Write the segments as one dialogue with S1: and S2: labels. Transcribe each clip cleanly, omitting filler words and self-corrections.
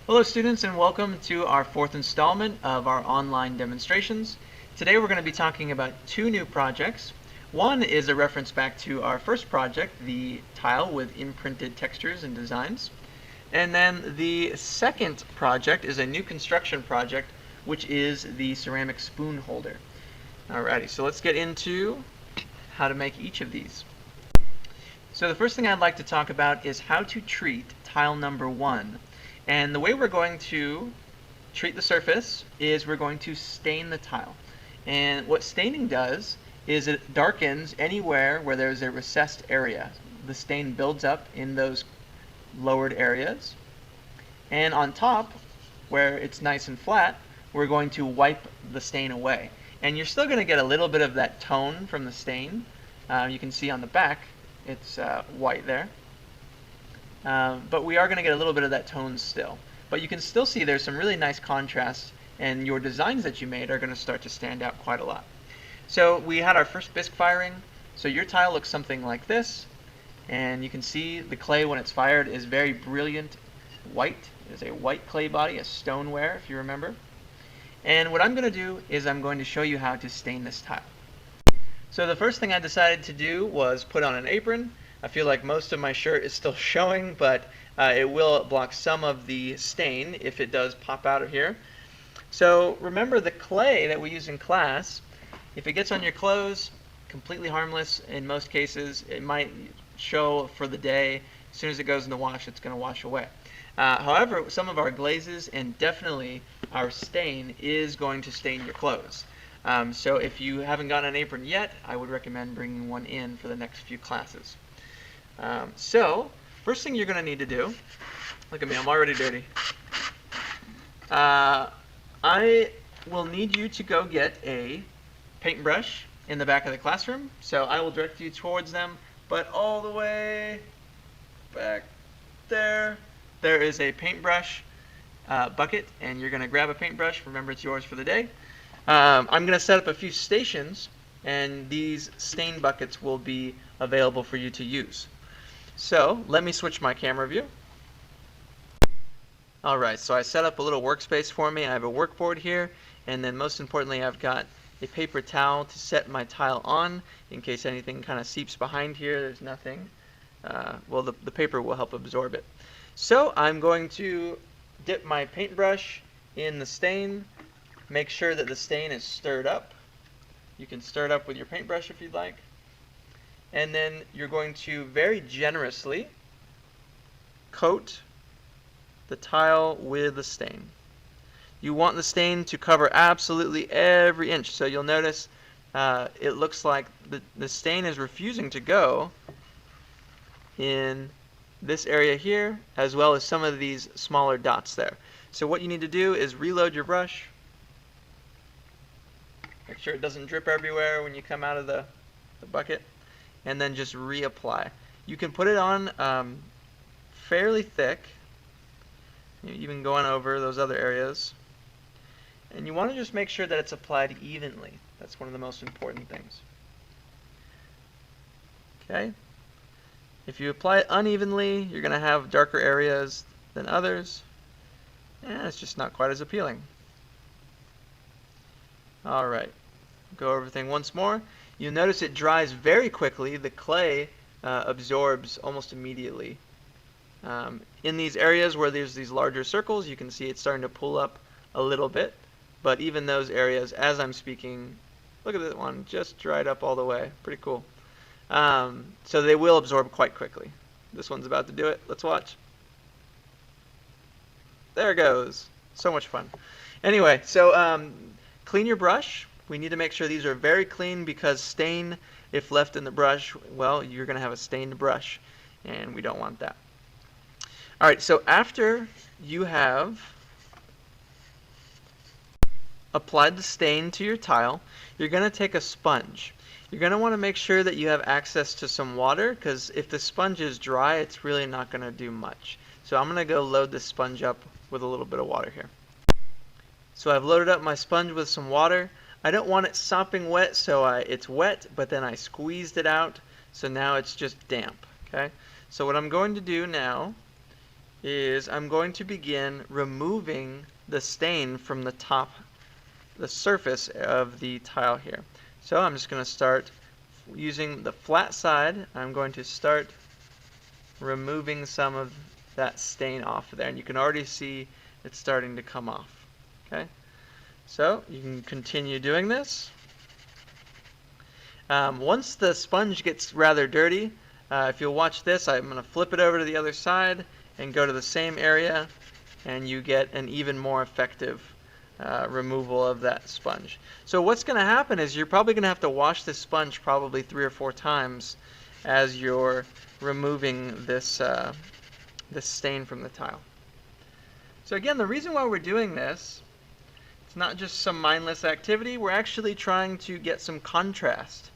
S1: Hello students, and welcome to our fourth installment of our online demonstrations. Today we're going to be talking about two new projects. One is a reference back to our first project, the tile with imprinted textures and designs. And then the second project is a new construction project, which is the ceramic spoon holder. Alrighty, so let's get into how to make each of these. So the first thing I'd like to talk about is how to treat tile number 1. And the way we're going to treat the surface is we're going to stain the tile. And what staining does is it darkens anywhere where there's a recessed area. The stain builds up in those lowered areas. And on top, where it's nice and flat, we're going to wipe the stain away. And you're still going to get a little bit of that tone from the stain. You can see on the back, it's white there. But we are going to get a little bit of that tone still. But you can still see there's some really nice contrast, and your designs that you made are going to start to stand out quite a lot. So we had our first bisque firing. So your tile looks something like this, and you can see the clay when it's fired is very brilliant white. It is a white clay body, a stoneware if you remember. And what I'm going to do is I'm going to show you how to stain this tile. So the first thing I decided to do was put on an apron. I feel like most of my shirt is still showing, but it will block some of the stain if it does pop out of here. So remember the clay that we use in class, if it gets on your clothes, completely harmless in most cases. It might show for the day. As soon as it goes in the wash, it's going to wash away. However, some of our glazes and definitely our stain is going to stain your clothes. So if you haven't gotten an apron yet, I would recommend bringing one in for the next few classes. So, first thing you're going to need to do, look at me, I'm already dirty. I will need you to go get a paintbrush in the back of the classroom. So I will direct you towards them, but all the way back there, there is a paintbrush bucket, and you're going to grab a paintbrush. Remember, it's yours for the day. I'm going to set up a few stations, and these stain buckets will be available for you to use. So let me switch my camera view. Alright, so I set up a little workspace for me. I have a workboard here, and then most importantly I've got a paper towel to set my tile on in case anything kind of seeps behind here. There's nothing. Well, the paper will help absorb it. So I'm going to dip my paintbrush in the stain, make sure that the stain is stirred up. You can stir it up with your paintbrush if you'd like. And then you're going to very generously coat the tile with the stain. You want the stain to cover absolutely every inch. So you'll notice it looks like the stain is refusing to go in this area here, as well as some of these smaller dots there. So what you need to do is reload your brush. Make sure it doesn't drip everywhere when you come out of the bucket. And then just reapply. You can put it on fairly thick, even going over those other areas. And you want to just make sure that it's applied evenly. That's one of the most important things. Okay? If you apply it unevenly, you're going to have darker areas than others, and it's just not quite as appealing. Alright, go over everything once more. You'll notice it dries very quickly. The clay absorbs almost immediately. In these areas where there's these larger circles, you can see it's starting to pull up a little bit. But even those areas, as I'm speaking, look at that one, just dried up all the way. Pretty cool. So they will absorb quite quickly. This one's about to do it. Let's watch. There it goes. So much fun. Anyway, so clean your brush. We need to make sure these are very clean because stain, if left in the brush, well, you're going to have a stained brush, and we don't want that. Alright, so after you have applied the stain to your tile, you're going to take a sponge. You're going to want to make sure that you have access to some water, because if the sponge is dry, it's really not going to do much. So I'm going to go load this sponge up with a little bit of water here. So I've loaded up my sponge with some water. I don't want it sopping wet, so it's wet, but then I squeezed it out, so now it's just damp. Okay. So what I'm going to do now is I'm going to begin removing the stain from the surface of the tile here. So I'm just going to start using the flat side. I'm going to start removing some of that stain off there, and you can already see it's starting to come off. Okay, so you can continue doing this. Once the sponge gets rather dirty, if you'll watch this, I'm going to flip it over to the other side and go to the same area, and you get an even more effective removal of that sponge. So what's going to happen is you're probably going to have to wash this sponge probably 3 or 4 times as you're removing this this stain from the tile. So again, the reason why we're doing this, it's not just some mindless activity. We're actually trying to get some contrast,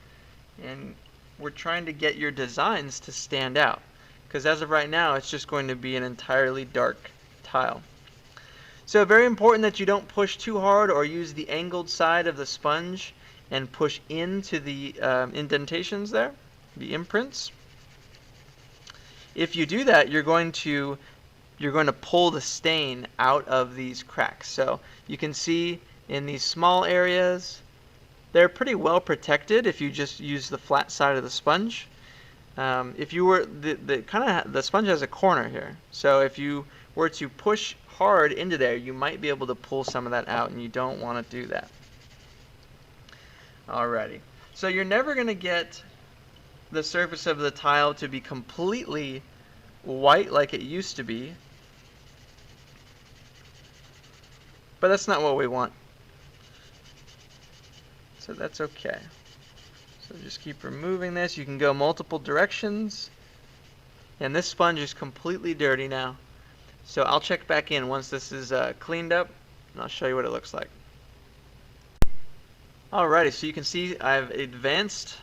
S1: and we're trying to get your designs to stand out, because as of right now it's just going to be an entirely dark tile. So very important that you don't push too hard or use the angled side of the sponge and push into the indentations there, the imprints. If you do that, you're going to pull the stain out of these cracks. So you can see in these small areas, they're pretty well protected if you just use the flat side of the sponge. If you were the sponge has a corner here, so if you were to push hard into there, you might be able to pull some of that out, and you don't want to do that. Alrighty, so you're never going to get the surface of the tile to be completely white like it used to be, but that's not what we want. So that's okay. So just keep removing this. You can go multiple directions, and this sponge is completely dirty now. So I'll check back in once this is cleaned up, and I'll show you what it looks like. Alrighty, so you can see I've advanced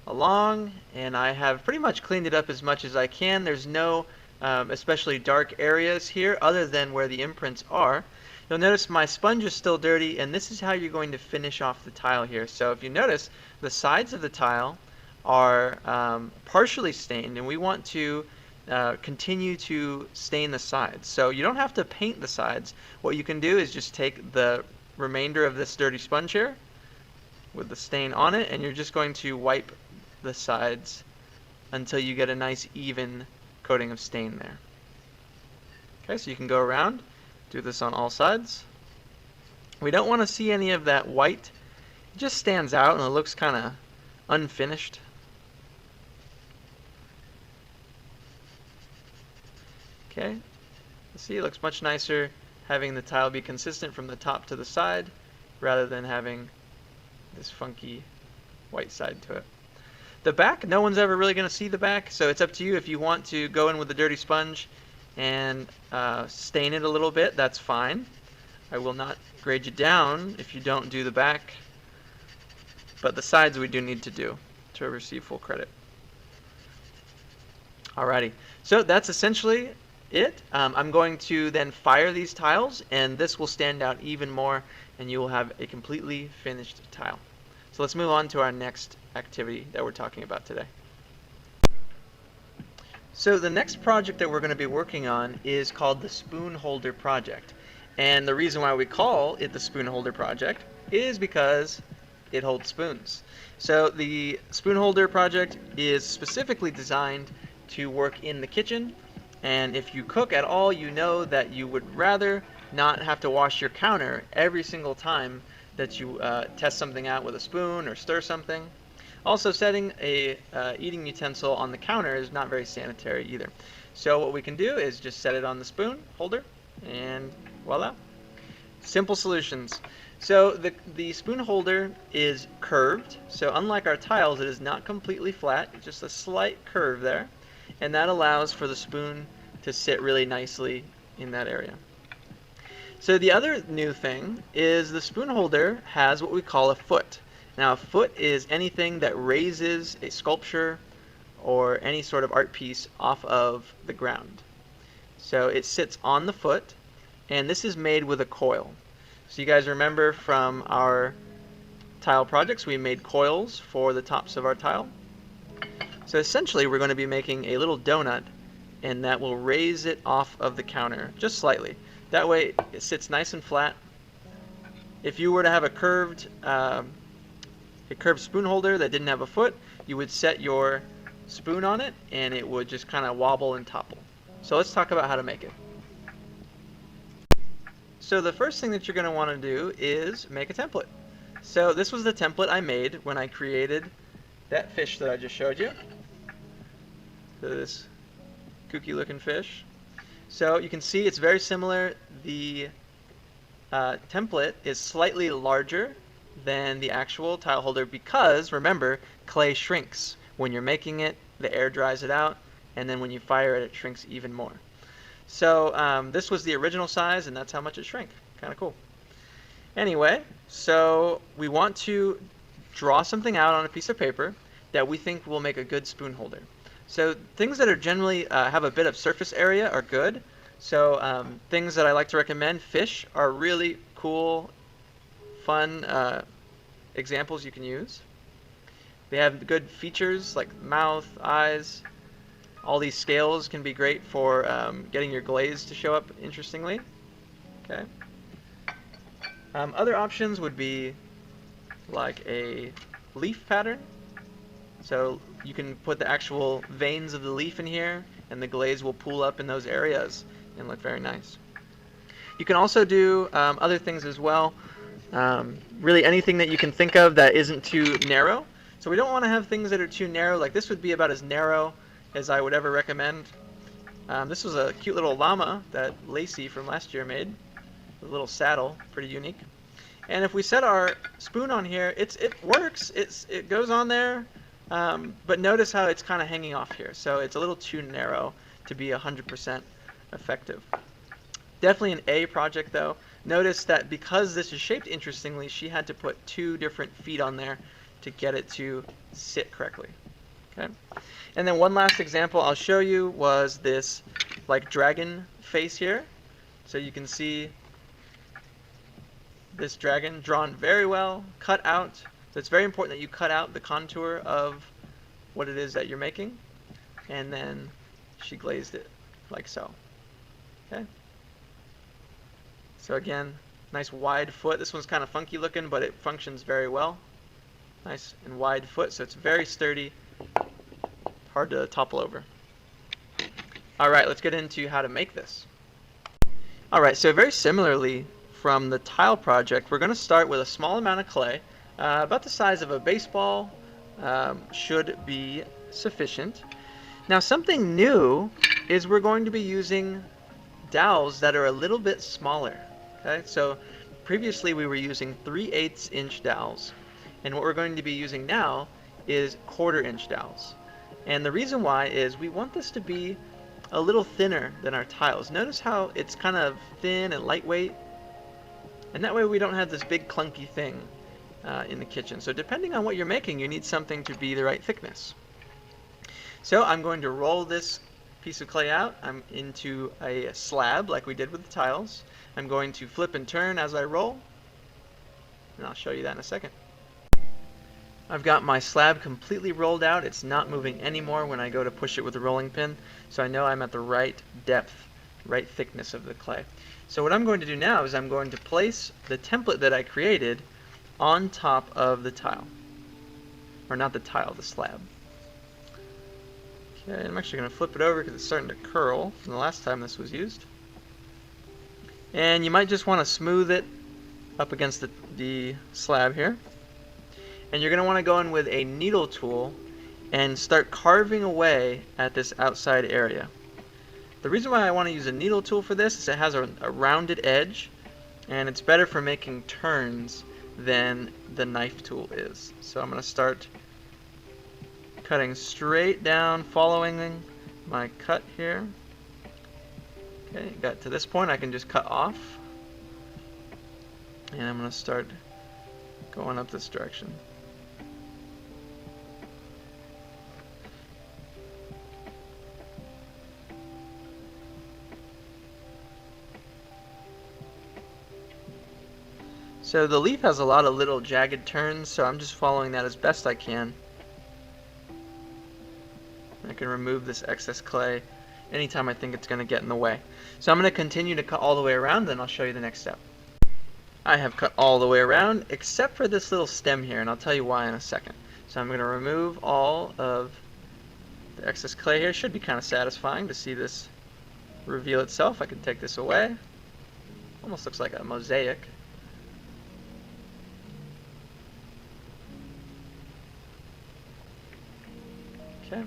S1: along, and I have pretty much cleaned it up as much as I can. There's no especially dark areas here other than where the imprints are. You'll notice my sponge is still dirty, and this is how you're going to finish off the tile here. So if you notice, the sides of the tile are partially stained, and we want to continue to stain the sides. So you don't have to paint the sides. What you can do is just take the remainder of this dirty sponge here with the stain on it, and you're just going to wipe the sides until you get a nice even coating of stain there. Okay, so you can go around, do this on all sides. We don't want to see any of that white. It just stands out and it looks kind of unfinished. Okay, see, it looks much nicer having the tile be consistent from the top to the side rather than having this funky white side to it. The back, no one's ever really going to see the back, so it's up to you. If you want to go in with a dirty sponge and stain it a little bit, that's fine. I will not grade you down if you don't do the back, but the sides we do need to do to receive full credit. Alrighty, so that's essentially it. I'm going to then fire these tiles, and this will stand out even more, and you will have a completely finished tile. So let's move on to our next activity that we're talking about today. So the next project that we're going to be working on is called the spoon holder project. And the reason why we call it the spoon holder project is because it holds spoons. So the spoon holder project is specifically designed to work in the kitchen, and if you cook at all, you know that you would rather not have to wash your counter every single time that you test something out with a spoon or stir something. Also, setting a eating utensil on the counter is not very sanitary either. So what we can do is just set it on the spoon holder, and voila. Simple solutions. So the spoon holder is curved, so unlike our tiles, it is not completely flat, just a slight curve there, and that allows for the spoon to sit really nicely in that area. So the other new thing is the spoon holder has what we call a foot. Now a foot is anything that raises a sculpture or any sort of art piece off of the ground. So it sits on the foot, and this is made with a coil. So you guys remember from our tile projects, we made coils for the tops of our tile. So essentially we're going to be making a little donut and that will raise it off of the counter just slightly. That way it sits nice and flat. If you were to have a curved spoon holder that didn't have a foot, you would set your spoon on it and it would just kind of wobble and topple. So let's talk about how to make it. So the first thing that you're going to want to do is make a template. So this was the template I made when I created that fish that I just showed you. So this kooky looking fish. So you can see it's very similar. The template is slightly larger than the actual tile holder because, remember, clay shrinks. When you're making it, the air dries it out, and then when you fire it, it shrinks even more. So this was the original size, and that's how much it shrank. Kind of cool. Anyway, so we want to draw something out on a piece of paper that we think will make a good spoon holder. So things that are generally have a bit of surface area are good. So things that I like to recommend, fish are really cool, fun examples you can use. They have good features like mouth, eyes. All these scales can be great for getting your glaze to show up interestingly. Okay. Other options would be like a leaf pattern. So you can put the actual veins of the leaf in here and the glaze will pool up in those areas and look very nice. You can also do other things as well. Really anything that you can think of that isn't too narrow. So we don't want to have things that are too narrow. Like this would be about as narrow as I would ever recommend. This was a cute little llama that Lacey from last year made. A little saddle, pretty unique. And if we set our spoon on here, it works. It goes on there, but notice how it's kind of hanging off here. So it's a little too narrow to be 100% effective. Definitely an A project though. Notice that because this is shaped interestingly, she had to put 2 different feet on there to get it to sit correctly. Okay. And then one last example I'll show you was this like dragon face here. So you can see this dragon drawn very well, cut out. So it's very important that you cut out the contour of what it is that you're making. And then she glazed it like so. Okay. So again, nice wide foot. This one's kind of funky looking, but it functions very well. Nice and wide foot, so it's very sturdy, hard to topple over. Alright, let's get into how to make this. Alright, so very similarly from the tile project, we're going to start with a small amount of clay, about the size of a baseball, should be sufficient. Now something new is we're going to be using dowels that are a little bit smaller. Okay, so previously we were using 3/8 inch dowels, and what we're going to be using now is 1/4 inch dowels. And the reason why is we want this to be a little thinner than our tiles. Notice how it's kind of thin and lightweight, and that way we don't have this big clunky thing in the kitchen. So depending on what you're making, you need something to be the right thickness. So I'm going to roll this piece of clay out. I'm into a slab like we did with the tiles. I'm going to flip and turn as I roll, and I'll show you that in a second. I've got my slab completely rolled out. It's not moving anymore when I go to push it with a rolling pin, so I know I'm at the right depth, right thickness of the clay. So what I'm going to do now is I'm going to place the template that I created on top of the tile. Or not the tile, the slab. Okay, I'm actually going to flip it over because it's starting to curl from the last time this was used. And you might just want to smooth it up against the slab here. And you're going to want to go in with a needle tool and start carving away at this outside area. The reason why I want to use a needle tool for this is it has a rounded edge, and it's better for making turns than the knife tool is. So I'm going to start cutting straight down, following my cut here. Okay, got to this point, I can just cut off, and I'm going to start going up this direction. So the leaf has a lot of little jagged turns, so I'm just following that as best I can. I can remove this excess clay. anytime I think it's going to get in the way. So I'm going to continue to cut all the way around, then I'll show you the next step. I have cut all the way around except for this little stem here, and I'll tell you why in a second. So I'm going to remove all of the excess clay here. Should be kind of satisfying to see this reveal itself. I can take this away. Almost looks like a mosaic. Okay.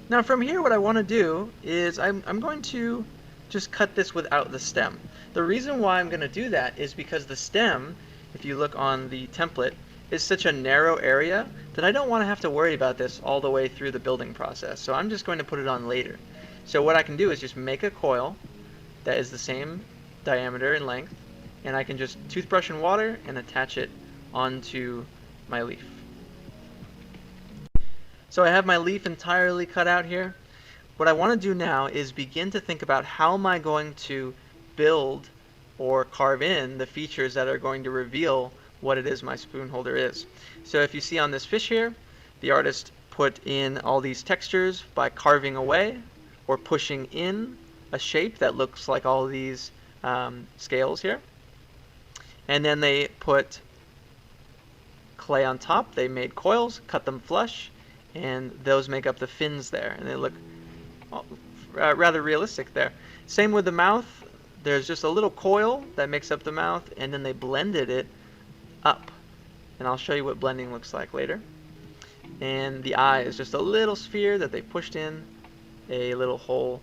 S1: Now from here what I want to do is I'm going to just cut this without the stem. The reason why I'm going to do that is because the stem, if you look on the template, is such a narrow area that I don't want to have to worry about this all the way through the building process. So I'm just going to put it on later. So what I can do is just make a coil that is the same diameter and length, and I can just toothbrush and water and attach it onto my leaf. So I have my leaf entirely cut out here. What I want to do now is begin to think about how am I going to build or carve in the features that are going to reveal what it is my spoon holder is. So if you see on this fish here, the artist put in all these textures by carving away or pushing in a shape that looks like all these scales here. And then they put clay on top. They made coils, cut them flush, and those make up the fins there, and they look rather realistic there. Same with the mouth. There's just a little coil that makes up the mouth, and then they blended it up, and I'll show you what blending looks like later. And the eye is just a little sphere that they pushed in a little hole,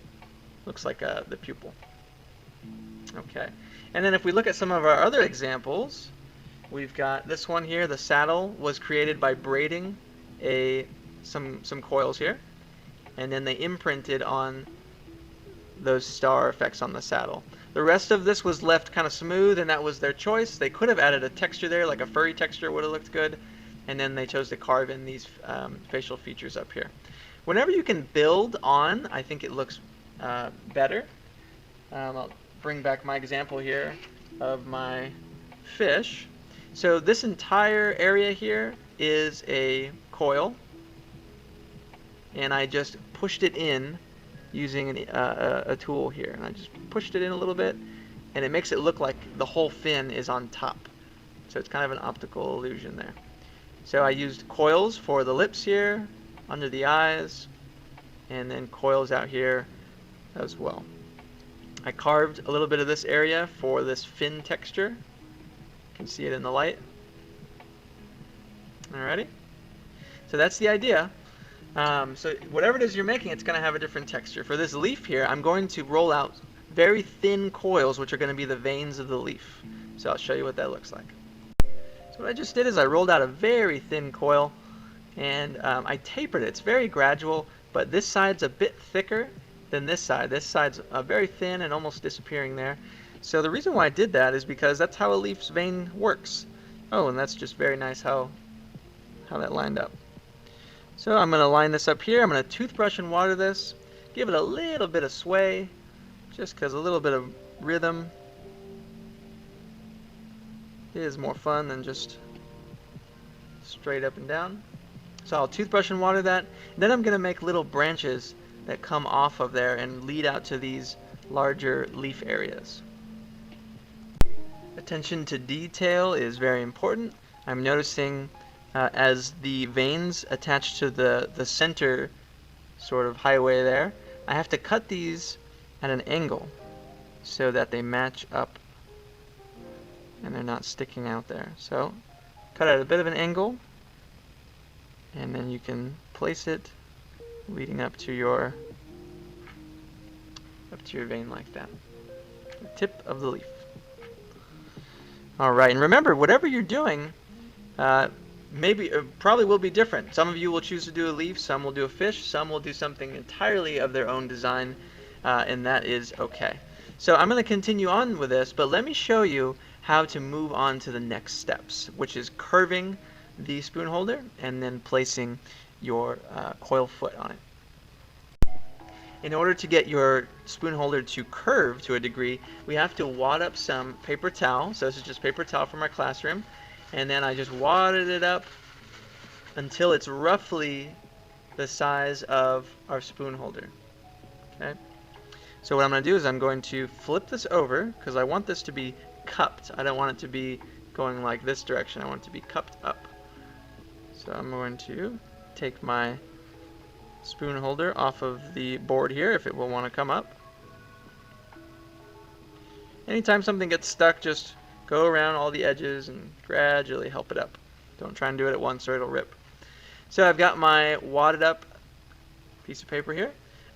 S1: looks like the pupil. Okay, and then if we look at some of our other examples, we've got this one here. The saddle was created by braiding some coils here, and then they imprinted on those star effects on the saddle. The rest of this was left kind of smooth, and that was their choice. They could have added a texture there, like a furry texture would have looked good, and then they chose to carve in these facial features up here. Whenever you can build on, I think it looks better. I'll bring back my example here of my fish. So this entire area here is a coil, and I just pushed it in using a tool here, and I just pushed it in a little bit, and it makes it look like the whole fin is on top. So it's kind of an optical illusion there. So I used coils for the lips here, under the eyes, and then coils out here as well. I carved a little bit of this area for this fin texture. You can see it in the light. Alrighty. So that's the idea. So whatever it is you're making, it's going to have a different texture. For this leaf here, I'm going to roll out very thin coils, which are going to be the veins of the leaf. So I'll show you what that looks like. So what I just did is I rolled out a very thin coil, and I tapered it. It's very gradual, but this side's a bit thicker than this side. This side's very thin and almost disappearing there. So the reason why I did that is because that's how a leaf's vein works. Oh, and that's just very nice how that lined up. So I'm going to line this up here. I'm going to toothbrush and water this. Give it a little bit of sway, just because a little bit of rhythm is more fun than just straight up and down. So I'll toothbrush and water that. Then I'm going to make little branches that come off of there and lead out to these larger leaf areas. Attention to detail is very important. I'm noticing as the veins attach to the center sort of highway there, I have to cut these at an angle so that they match up and they're not sticking out there. So cut at a bit of an angle, and then you can place it leading up to your vein like that. The tip of the leaf. Alright, and remember, whatever you're doing, probably will be different. Some of you will choose to do a leaf, some will do a fish, some will do something entirely of their own design, and that is okay. So I'm going to continue on with this, but let me show you how to move on to the next steps, which is curving the spoon holder and then placing your coil foot on it. In order to get your spoon holder to curve to a degree, we have to wad up some paper towel. So this is just paper towel from our classroom. And then I just wadded it up until it's roughly the size of our spoon holder. Okay. So what I'm going to do is I'm going to flip this over because I want this to be cupped. I don't want it to be going like this direction. I want it to be cupped up. So I'm going to take my spoon holder off of the board here if it will want to come up. Anytime something gets stuck, just go around all the edges and gradually help it up. Don't try and do it at once or it'll rip. So I've got my wadded up piece of paper here.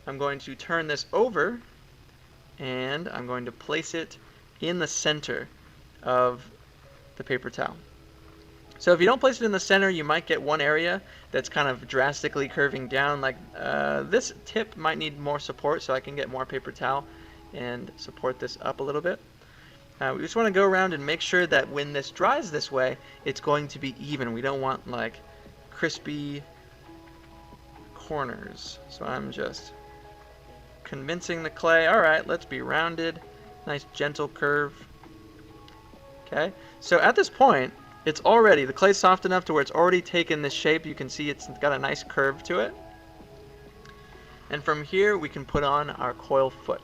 S1: I'm going to turn this over and I'm going to place it in the center of the paper towel. So if you don't place it in the center, you might get one area that's kind of drastically curving down. Like this tip might need more support, so I can get more paper towel and support this up a little bit. We just want to go around and make sure that when this dries this way, it's going to be even. We don't want like crispy corners. So I'm just convincing the clay, all right, let's be rounded. Nice gentle curve. Okay, so at this point, it's already, the clay's soft enough to where it's already taken this shape. You can see it's got a nice curve to it. And from here, we can put on our coil foot.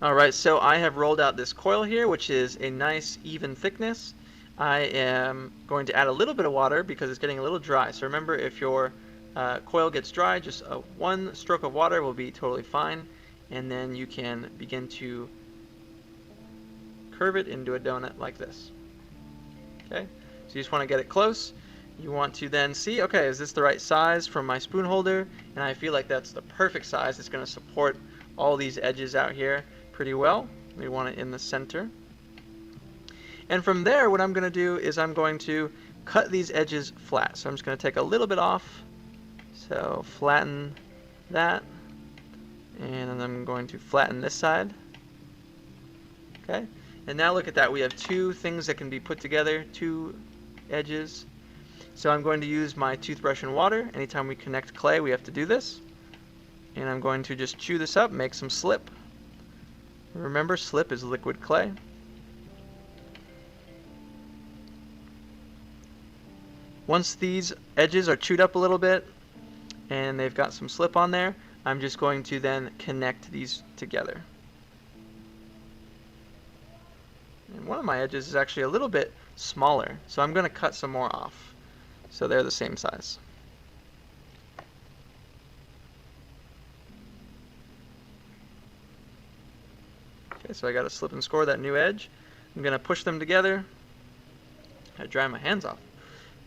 S1: Alright, so I have rolled out this coil here, which is a nice even thickness. I am going to add a little bit of water because it's getting a little dry. So remember, if your coil gets dry, just one stroke of water will be totally fine. And then you can begin to curve it into a donut like this. Okay, so you just want to get it close. You want to then see, okay, is this the right size from my spoon holder? And I feel like that's the perfect size. It's going to support all these edges out here pretty well. We want it in the center. And from there, what I'm going to do is I'm going to cut these edges flat. So I'm just going to take a little bit off. So flatten that. And then I'm going to flatten this side. Okay. And now look at that. We have two things that can be put together, two edges. So I'm going to use my toothbrush and water. Anytime we connect clay, we have to do this. And I'm going to just chew this up, make some slip. Remember, slip is liquid clay. Once these edges are chewed up a little bit and they've got some slip on there, I'm just going to then connect these together. And one of my edges is actually a little bit smaller, so I'm going to cut some more off so they're the same size. Okay, so I got to slip and score that new edge. I'm going to push them together. I dry my hands off.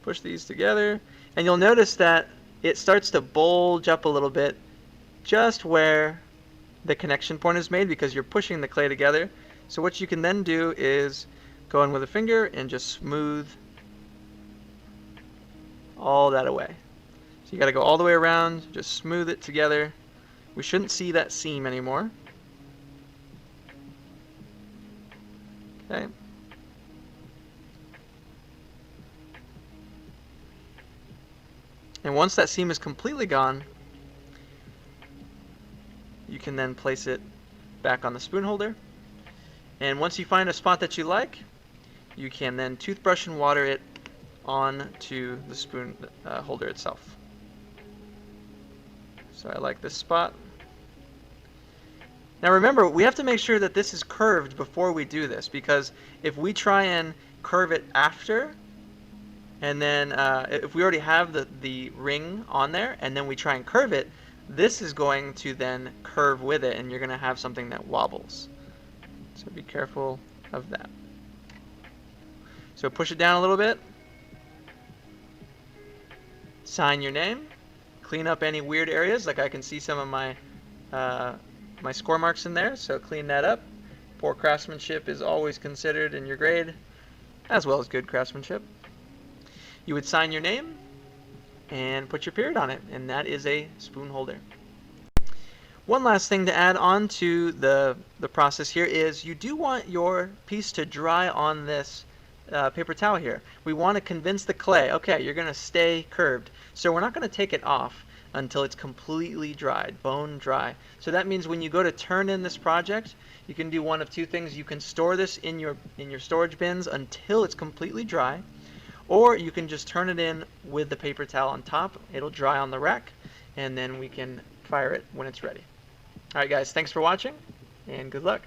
S1: Push these together, and you'll notice that it starts to bulge up a little bit just where the connection point is made because you're pushing the clay together. So what you can then do is go in with a finger and just smooth all that away. So you got to go all the way around, just smooth it together. We shouldn't see that seam anymore. Okay. And once that seam is completely gone, you can then place it back on the spoon holder. And once you find a spot that you like, you can then toothbrush and water it onto the spoon holder itself. So I like this spot. Now remember, we have to make sure that this is curved before we do this, because if we try and curve it after, and then if we already have the ring on there, and then we try and curve it, this is going to then curve with it, and you're going to have something that wobbles. So be careful of that. So push it down a little bit. Sign your name. Clean up any weird areas, like I can see some of my my score marks in there, so clean that up. Poor craftsmanship is always considered in your grade, as well as good craftsmanship. You would sign your name and put your period on it, and that is a spoon holder. One last thing to add on to the process here is you do want your piece to dry on this paper towel here. We want to convince the clay, okay, you're going to stay curved. So we're not going to take it off until it's completely dried, bone dry. So that means when you go to turn in this project, you can do one of two things. You can store this in your storage bins until it's completely dry, or you can just turn it in with the paper towel on top. It'll dry on the rack, and then we can fire it when it's ready. Alright guys, thanks for watching, and good luck.